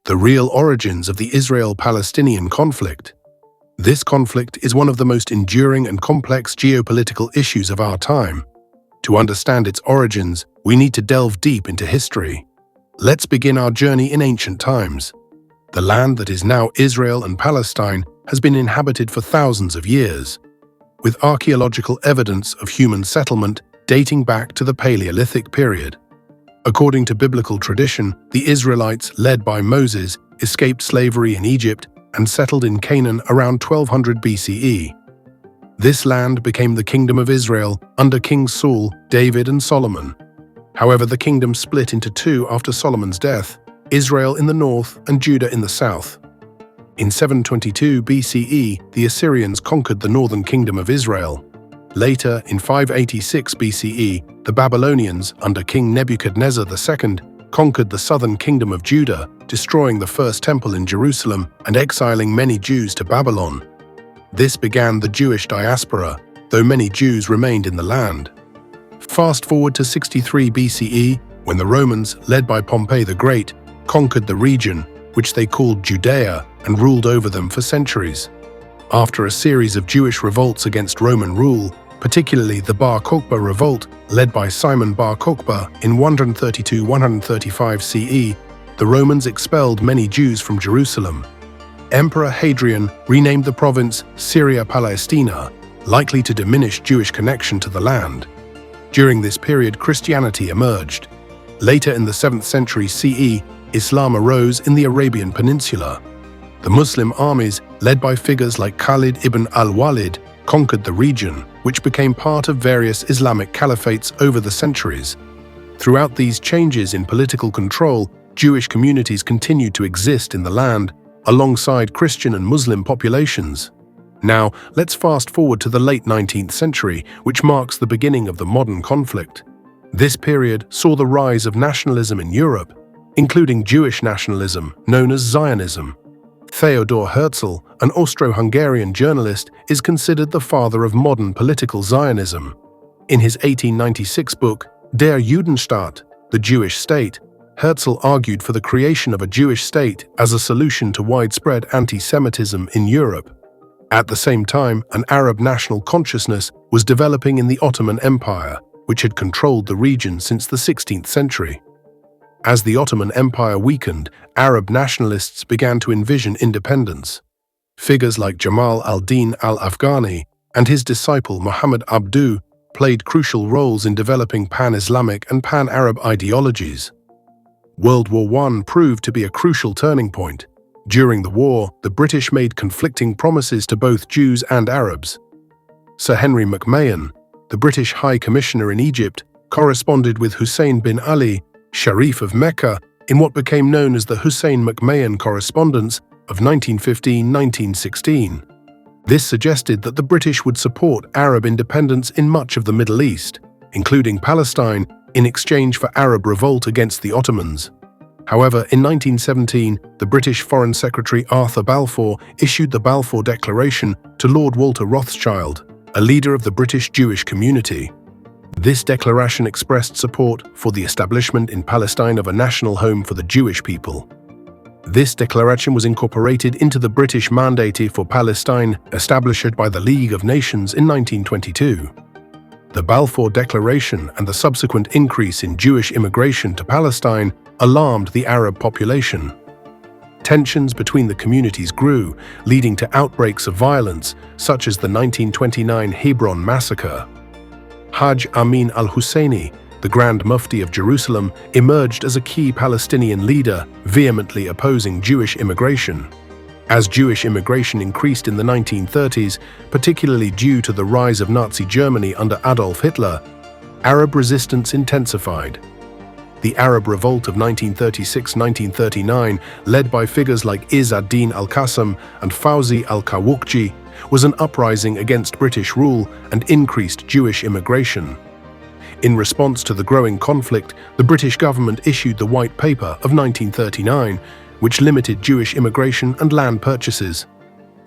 the real origins of the Israel-Palestinian conflict. This conflict is one of the most enduring and complex geopolitical issues of our time. To understand its origins, we need to delve deep into history. Let's begin our journey in ancient times. The land that is now Israel and Palestine has been inhabited for thousands of years, with archaeological evidence of human settlement dating back to the Paleolithic period. According to biblical tradition, the Israelites, led by Moses, escaped slavery in Egypt and settled in Canaan around 1200 BCE. This land became the Kingdom of Israel under Kings Saul, David, and Solomon. However, the kingdom split into two after Solomon's death, Israel in the north and Judah in the south. In 722 BCE, the Assyrians conquered the northern kingdom of Israel. Later, in 586 BCE, the Babylonians, under King Nebuchadnezzar II, conquered the southern kingdom of Judah, destroying the first temple in Jerusalem and exiling many Jews to Babylon. This began the Jewish diaspora, though many Jews remained in the land. Fast forward to 63 BCE, when the Romans, led by Pompey the Great, conquered the region, which they called Judea, and ruled over them for centuries. After a series of Jewish revolts against Roman rule, particularly the Bar Kokhba revolt, led by Simon Bar Kokhba in 132–135 CE, the Romans expelled many Jews from Jerusalem. Emperor Hadrian renamed the province Syria-Palestina, likely to diminish Jewish connection to the land. During this period, Christianity emerged. Later in the 7th century CE, Islam arose in the Arabian Peninsula. The Muslim armies, led by figures like Khalid ibn al-Walid, conquered the region, which became part of various Islamic caliphates over the centuries. Throughout these changes in political control, Jewish communities continued to exist in the land, alongside Christian and Muslim populations. Now, let's fast forward to the late 19th century, which marks the beginning of the modern conflict. This period saw the rise of nationalism in Europe, including Jewish nationalism, known as Zionism. Theodor Herzl, an Austro-Hungarian journalist, is considered the father of modern political Zionism. In his 1896 book, Der Judenstaat, The Jewish State, Herzl argued for the creation of a Jewish state as a solution to widespread anti-Semitism in Europe. At the same time, an Arab national consciousness was developing in the Ottoman Empire, which had controlled the region since the 16th century. As the Ottoman Empire weakened, Arab nationalists began to envision independence. Figures like Jamal al-Din al-Afghani and his disciple Muhammad Abduh played crucial roles in developing pan-Islamic and pan-Arab ideologies. World War I proved to be a crucial turning point. During the war, the British made conflicting promises to both Jews and Arabs. Sir Henry McMahon, the British High Commissioner in Egypt, corresponded with Hussein bin Ali, Sharif of Mecca, in what became known as the Hussein-McMahon Correspondence of 1915–1916. This suggested that the British would support Arab independence in much of the Middle East, including Palestine, in exchange for Arab revolt against the Ottomans. However, in 1917, the British Foreign Secretary Arthur Balfour issued the Balfour Declaration to Lord Walter Rothschild, a leader of the British Jewish community. This declaration expressed support for the establishment in Palestine of a national home for the Jewish people. This declaration was incorporated into the British Mandate for Palestine, established by the League of Nations in 1922. The Balfour Declaration and the subsequent increase in Jewish immigration to Palestine alarmed the Arab population. Tensions between the communities grew, leading to outbreaks of violence, such as the 1929 Hebron massacre. Hajj Amin al-Husseini, the Grand Mufti of Jerusalem, emerged as a key Palestinian leader, vehemently opposing Jewish immigration. As Jewish immigration increased in the 1930s, particularly due to the rise of Nazi Germany under Adolf Hitler, Arab resistance intensified. The Arab Revolt of 1936–1939, led by figures like Izz ad-Din al-Qassam and Fawzi al-Qawuqji, was an uprising against British rule and increased Jewish immigration. In response to the growing conflict, the British government issued the White Paper of 1939, which limited Jewish immigration and land purchases.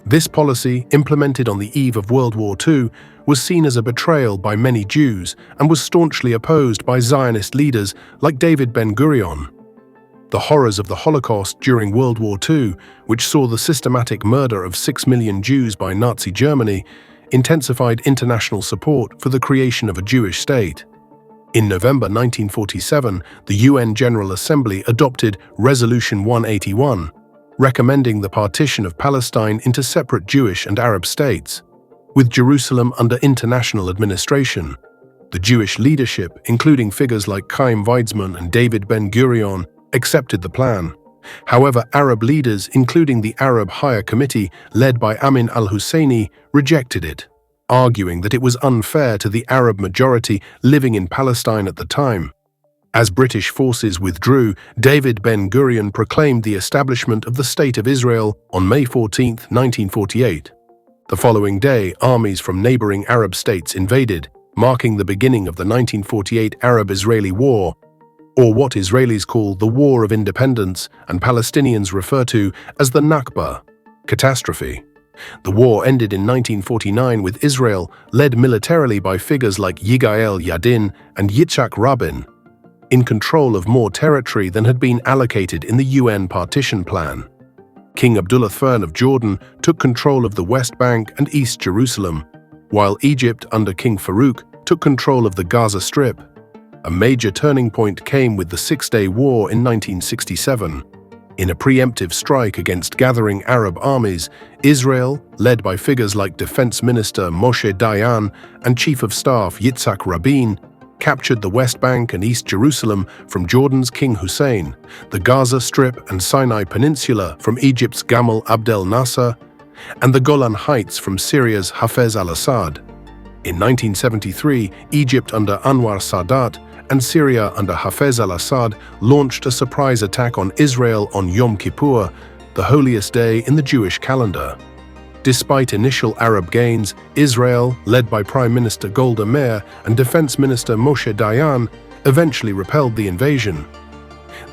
This policy, implemented on the eve of World War II, was seen as a betrayal by many Jews and was staunchly opposed by Zionist leaders like David Ben-Gurion. The horrors of the Holocaust during World War II, which saw the systematic murder of 6 million Jews by Nazi Germany, intensified international support for the creation of a Jewish state. In November 1947, the UN General Assembly adopted Resolution 181, recommending the partition of Palestine into separate Jewish and Arab states, with Jerusalem under international administration. The Jewish leadership, including figures like Chaim Weizmann and David Ben-Gurion, accepted the plan. However, Arab leaders, including the Arab Higher Committee led by Amin al-Husseini, rejected it, arguing that it was unfair to the Arab majority living in Palestine at the time. As British forces withdrew, David Ben-Gurion proclaimed the establishment of the State of Israel on May 14, 1948. The following day, armies from neighboring Arab states invaded, marking the beginning of the 1948 Arab-Israeli War, or what Israelis call the War of Independence and Palestinians refer to as the Nakba, catastrophe. The war ended in 1949 with Israel, led militarily by figures like Yigael Yadin and Yitzhak Rabin, in control of more territory than had been allocated in the UN partition plan. King Abdullah III of Jordan took control of the West Bank and East Jerusalem, while Egypt under King Farouk took control of the Gaza Strip. A major turning point came with the Six-Day War in 1967. In a preemptive strike against gathering Arab armies, Israel, led by figures like Defense Minister Moshe Dayan and Chief of Staff Yitzhak Rabin, captured the West Bank and East Jerusalem from Jordan's King Hussein, the Gaza Strip and Sinai Peninsula from Egypt's Gamal Abdel Nasser, and the Golan Heights from Syria's Hafez al-Assad. In 1973, Egypt under Anwar Sadat and Syria under Hafez al-Assad launched a surprise attack on Israel on Yom Kippur, the holiest day in the Jewish calendar. Despite initial Arab gains, Israel, led by Prime Minister Golda Meir and Defense Minister Moshe Dayan, eventually repelled the invasion.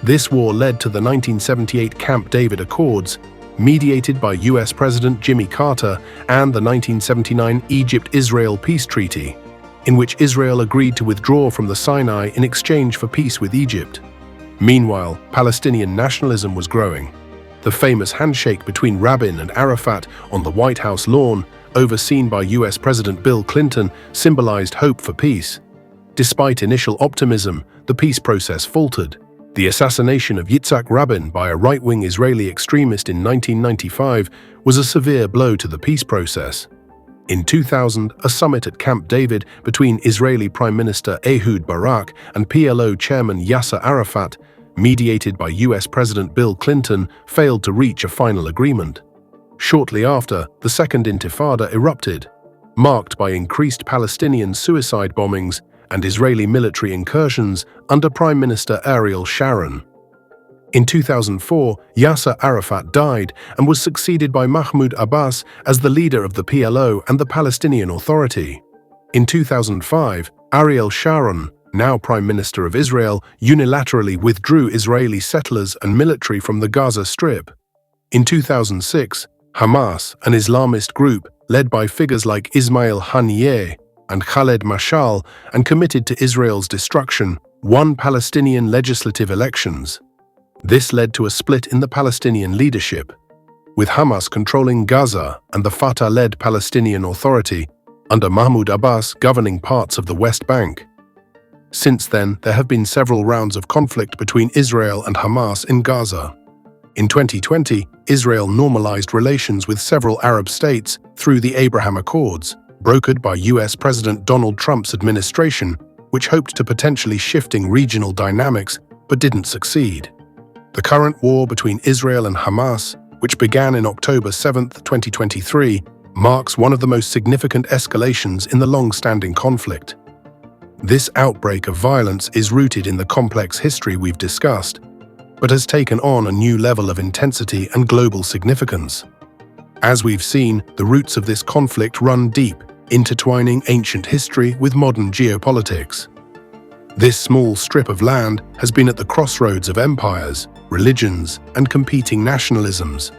This war led to the 1978 Camp David Accords, mediated by US President Jimmy Carter, and the 1979 Egypt-Israel Peace Treaty, in which Israel agreed to withdraw from the Sinai in exchange for peace with Egypt. Meanwhile, Palestinian nationalism was growing. The famous handshake between Rabin and Arafat on the White House lawn, overseen by US President Bill Clinton, symbolized hope for peace. Despite initial optimism, the peace process faltered. The assassination of Yitzhak Rabin by a right-wing Israeli extremist in 1995 was a severe blow to the peace process. In 2000, a summit at Camp David between Israeli Prime Minister Ehud Barak and PLO Chairman Yasser Arafat, mediated by US President Bill Clinton, failed to reach a final agreement. Shortly after, the Second Intifada erupted, marked by increased Palestinian suicide bombings and Israeli military incursions under Prime Minister Ariel Sharon. In 2004, Yasser Arafat died and was succeeded by Mahmoud Abbas as the leader of the PLO and the Palestinian Authority. In 2005, Ariel Sharon, now Prime Minister of Israel, unilaterally withdrew Israeli settlers and military from the Gaza Strip. In 2006, Hamas, an Islamist group led by figures like Ismail Haniyeh and Khaled Mashal and committed to Israel's destruction, won Palestinian legislative elections. This led to a split in the Palestinian leadership, with Hamas controlling Gaza and the Fatah-led Palestinian Authority under Mahmoud Abbas governing parts of the West Bank. Since then, there have been several rounds of conflict between Israel and Hamas in Gaza. In 2020, Israel normalized relations with several Arab states through the Abraham Accords, brokered by US President Donald Trump's administration, which hoped to potentially shifting regional dynamics but didn't succeed. The current war between Israel and Hamas, which began in October 7, 2023, marks one of the most significant escalations in the long-standing conflict. This outbreak of violence is rooted in the complex history we've discussed, but has taken on a new level of intensity and global significance. As we've seen, the roots of this conflict run deep, intertwining ancient history with modern geopolitics. This small strip of land has been at the crossroads of empires, religions, and competing nationalisms.